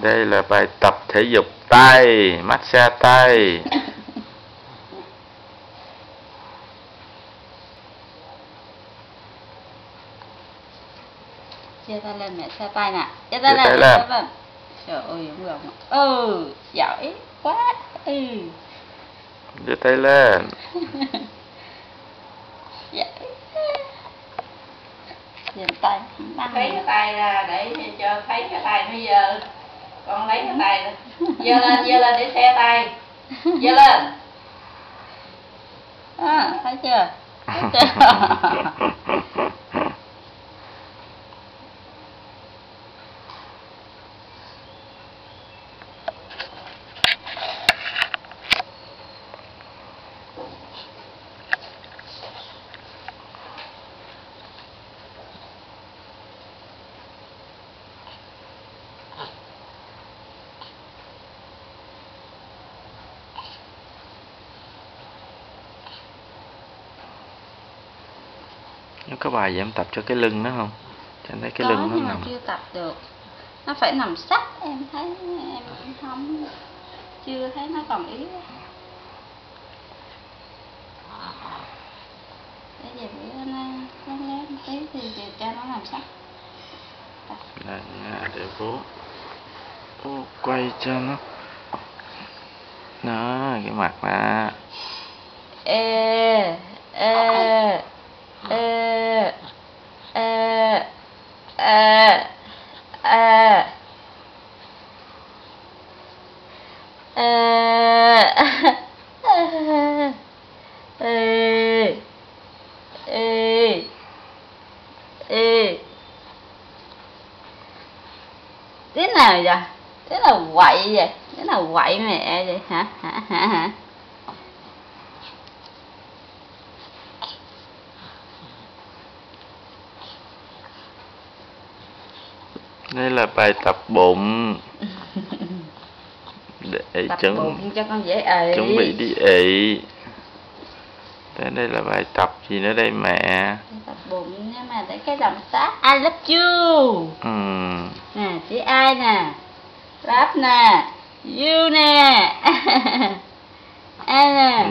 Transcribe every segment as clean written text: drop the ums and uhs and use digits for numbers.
Đây là bài tập thể dục tay, massage tay. Giơ tay lên mẹ xe tay nè. Giơ tay lên. Trời ơi, không gồng. Giỏi quá. Giơ tay lên. Giỏi. Giơ tay. Lấy cái tay ra để cho thấy cái tay nó dơ. Con lấy cái tay dơ lên để xe tay. Dơ lên. Thấy chưa? Thấy chưa? Nếu có bài gì em tập cho cái lưng nó không? Cho em thấy cái lưng nó nhưng nằm. mà chưa tập được. Nó phải nằm sắc, em thấy em không, chưa thấy nó còn yếu. Để về bữa nó lớn một tí thì cho nó làm sắc. Đây nha, để bố quay cho nó. Đó, cái mặt nè. Thế nào vậy? Thế là quậy vậy? Thế là quậy mẹ vậy hả? Đây là bài tập bụng. Để Tập bụng cho con dễ ị. chuẩn bị đi ị. Đây là bài tập gì nữa đây mẹ? Tập bụng nhưng mà để cái động tác I love you. Nè, chữ I nè, love nè, you nè.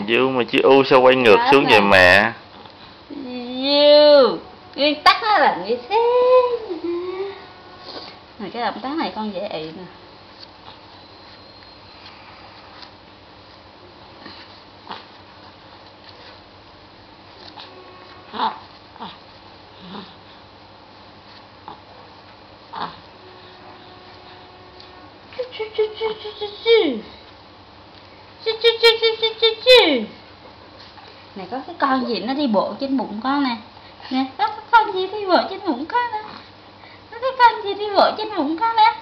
You mà chữ U sao quay ngược xuống vậy mẹ? You. Nguyên tắc nó là như thế. Này, cái động tác này con dễ ị nè. Này có cái con gì nó đi bộ trên bụng con nè. Nè, có cái con gì đi bộ trên bụng con nè. Có cái con gì đi bộ trên bụng con nè.